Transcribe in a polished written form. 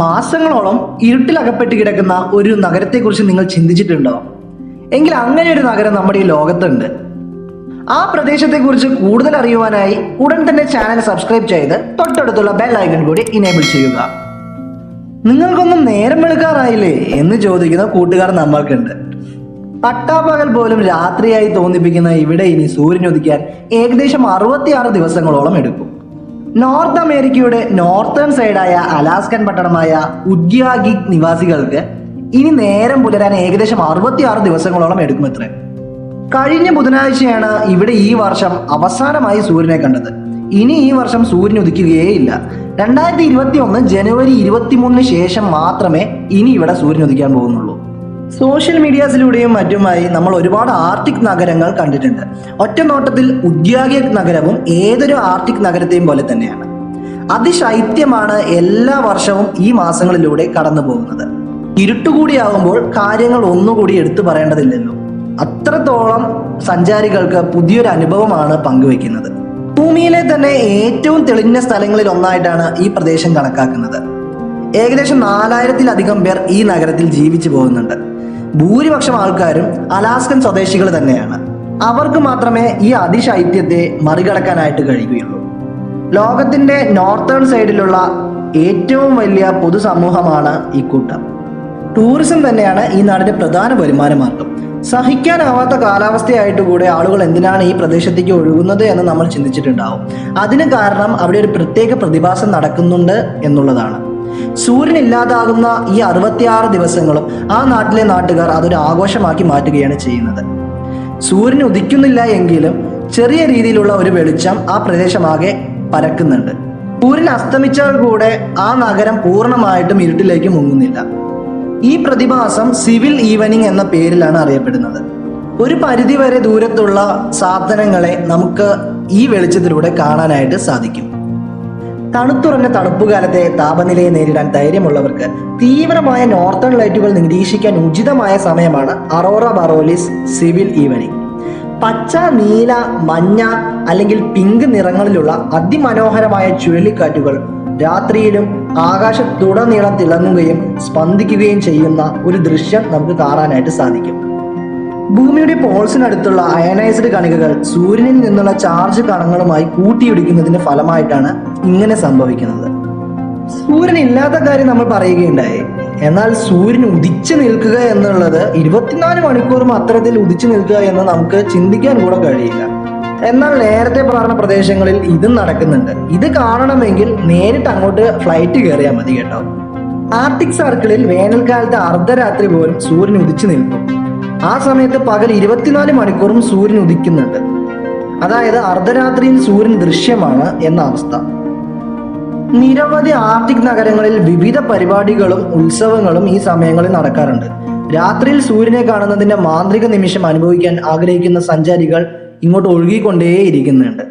മാസങ്ങളോളം ഇരുട്ടിലകപ്പെട്ട് കിടക്കുന്ന ഒരു നഗരത്തെക്കുറിച്ച് നിങ്ങൾ ചിന്തിച്ചിട്ടുണ്ടോ? എങ്കിൽ അങ്ങനെ ഒരു നഗരം നമ്മുടെ ഈ ലോകത്തുണ്ട്. ആ പ്രദേശത്തെക്കുറിച്ച് കൂടുതൽ അറിയുവാനായി ഉടൻ തന്നെ ചാനൽ സബ്സ്ക്രൈബ് ചെയ്ത് തൊട്ടടുത്തുള്ള ബെൽ ഐക്കൺ കൂടി ഇനേബിൾ ചെയ്യുക. നിങ്ങൾക്കൊന്നും നേരം വെളുക്കാറായില്ലേ എന്ന് ചോദിക്കുന്ന കൂട്ടുകാർ നമ്മൾക്കുണ്ട്. പട്ടാപ്പകൽ പോലും രാത്രിയായി തോന്നിപ്പിക്കുന്ന ഇവിടെ ഇനി സൂര്യൻ ഉദിക്കാൻ ഏകദേശം 66 ദിവസങ്ങളോളം എടുക്കും. നോർത്ത് അമേരിക്കയുടെ നോർത്തേൺ സൈഡായ അലാസ്കൻ പട്ടണമായ ഉഡ്യാഗിക് നിവാസികൾക്ക് ഇനി നേരം പുലരാൻ ഏകദേശം 66 ദിവസങ്ങളോളം എടുക്കുമത്രേ. കഴിഞ്ഞ ബുധനാഴ്ചയാണ് ഇവിടെ ഈ വർഷം അവസാനമായി സൂര്യനെ കണ്ടത്. ഇനി ഈ വർഷം സൂര്യൻ ഉദിക്കുകയേയില്ല. 2021 ജനുവരി 23 ശേഷം മാത്രമേ ഇനി ഇവിടെ സൂര്യൻ ഉദിക്കാൻ പോകുന്നുള്ളൂ. സോഷ്യൽ മീഡിയാസിലൂടെയും മറ്റുമായി നമ്മൾ ഒരുപാട് ആർട്ടിക് നഗരങ്ങൾ കണ്ടിട്ടുണ്ട്. ഒറ്റ നോട്ടത്തിൽ ഉഡ്യാഗിക് നഗരവും ഏതൊരു ആർട്ടിക് നഗരത്തെയും പോലെ തന്നെയാണ്. അതിശൈത്യമാണ് എല്ലാ വർഷവും ഈ മാസങ്ങളിലൂടെ കടന്നു പോകുന്നത്. ഇരുട്ടുകൂടിയാകുമ്പോൾ കാര്യങ്ങൾ ഒന്നുകൂടി എടുത്തു പറയേണ്ടതില്ലല്ലോ. അത്രത്തോളം സഞ്ചാരികൾക്ക് പുതിയൊരു അനുഭവമാണ് പങ്കുവെക്കുന്നത്. ഭൂമിയിലെ തന്നെ ഏറ്റവും തെളിഞ്ഞ സ്ഥലങ്ങളിൽ ഒന്നായിട്ടാണ് ഈ പ്രദേശം കണക്കാക്കുന്നത്. ഏകദേശം 4000-ലധികം പേർ ഈ നഗരത്തിൽ ജീവിച്ചു പോകുന്നുണ്ട്. ഭൂരിപക്ഷം ആൾക്കാരും അലാസ്കൻ സ്വദേശികൾ തന്നെയാണ്. അവർക്ക് മാത്രമേ ഈ അതിശൈത്യത്തെ മറികടക്കാനായിട്ട് കഴിയുകയുള്ളൂ. ലോകത്തിന്റെ നോർത്തേൺ സൈഡിലുള്ള ഏറ്റവും വലിയ പൊതുസമൂഹമാണ് ഈ കൂട്ടം. ടൂറിസം തന്നെയാണ് ഈ നാടിന്റെ പ്രധാന വരുമാന മാർഗം. സഹിക്കാനാവാത്ത കാലാവസ്ഥയായിട്ട് കൂടെ ആളുകൾ എന്തിനാണ് ഈ പ്രദേശത്തേക്ക് ഒഴുകുന്നത് എന്ന് നമ്മൾ ചിന്തിച്ചിട്ടുണ്ടാവും. അതിന് കാരണം അവിടെ ഒരു പ്രത്യേക പ്രതിഭാസം നടക്കുന്നുണ്ട് എന്നുള്ളതാണ്. സൂര്യൻ ഇല്ലാതാകുന്ന ഈ 66 ദിവസങ്ങളും ആ നാട്ടിലെ നാട്ടുകാർ അതൊരു ആഘോഷമാക്കി മാറ്റുകയാണ് ചെയ്യുന്നത്. സൂര്യൻ ഉദിക്കുന്നില്ല എങ്കിലും ചെറിയ രീതിയിലുള്ള ഒരു വെളിച്ചം ആ പ്രദേശമാകെ പരക്കുന്നുണ്ട്. സൂര്യൻ അസ്തമിച്ചാൽ കൂടെ ആ നഗരം പൂർണ്ണമായിട്ടും ഇരുട്ടിലേക്ക് മുങ്ങുന്നില്ല. ഈ പ്രതിഭാസം സിവിൽ ഈവനിങ് എന്ന പേരിലാണ് അറിയപ്പെടുന്നത്. ഒരു പരിധിവരെ ദൂരത്തുള്ള സാധനങ്ങളെ നമുക്ക് ഈ വെളിച്ചത്തിലൂടെ കാണാനായിട്ട് സാധിക്കും. തണുത്തുറഞ്ഞ തണുപ്പുകാലത്തെ താപനിലയെ നേരിടാൻ ധൈര്യമുള്ളവർക്ക് തീവ്രമായ നോർത്തേൺ ലൈറ്റുകൾ നിരീക്ഷിക്കാൻ ഉചിതമായ സമയമാണ് അറോറ ബറോലിസ് സിവിൽ ഈവനിങ്. പച്ച, നീല, മഞ്ഞ അല്ലെങ്കിൽ പിങ്ക് നിറങ്ങളിലുള്ള അതിമനോഹരമായ ചുഴലിക്കാറ്റുകൾ രാത്രിയിലും ആകാശത്തുടനീളം തിളങ്ങുകയും സ്പന്ദിക്കുകയും ചെയ്യുന്ന ഒരു ദൃശ്യം നമുക്ക് കാണാനായിട്ട് സാധിക്കും. ഭൂമിയുടെ പോൾസിനടുത്തുള്ള അയനൈസ്ഡ് കണികകൾ സൂര്യനിൽ നിന്നുള്ള ചാർജ് കണങ്ങളുമായി കൂട്ടിയിടിക്കുന്നതിന്റെ ഫലമായിട്ടാണ് ഇങ്ങനെ സംഭവിക്കുന്നത്. സൂര്യൻ ഇല്ലാത്ത കാര്യം നമ്മൾ പറയുകയുണ്ടായി. എന്നാൽ സൂര്യൻ ഉദിച്ചു നിൽക്കുക എന്നുള്ളത് 24 മണിക്കൂറും അത്തരത്തിൽ ഉദിച്ചു നിൽക്കുക എന്ന് നമുക്ക് ചിന്തിക്കാൻ കൂടെ കഴിയില്ല. എന്നാൽ നേരത്തെ പറഞ്ഞ പ്രദേശങ്ങളിൽ ഇതും നടക്കുന്നുണ്ട്. ഇത് കാണണമെങ്കിൽ നേരിട്ട് അങ്ങോട്ട് ഫ്ലൈറ്റ് കയറിയാൽ മതി കേട്ടോ. ആർട്ടിക് സർക്കിളിൽ വേനൽക്കാലത്ത് അർദ്ധരാത്രി പോലും സൂര്യൻ ഉദിച്ചു നിൽക്കും. ആ സമയത്ത് പകൽ 24 മണിക്കൂറും സൂര്യൻ ഉദിക്കുന്നുണ്ട്. അതായത് അർദ്ധരാത്രിയിൽ സൂര്യൻ ദൃശ്യമാണ് എന്ന അവസ്ഥ. നിരവധി ആർട്ടിക് നഗരങ്ങളിൽ വിവിധ പരിപാടികളും ഉത്സവങ്ങളും ഈ സമയങ്ങളിൽ നടക്കാറുണ്ട്. രാത്രിയിൽ സൂര്യനെ കാണുന്നതിന്റെ മാന്ത്രിക നിമിഷം അനുഭവിക്കാൻ ആഗ്രഹിക്കുന്ന സഞ്ചാരികൾ ഇങ്ങോട്ട് ഒഴുകിക്കൊണ്ടേയിരിക്കുന്നുണ്ട്.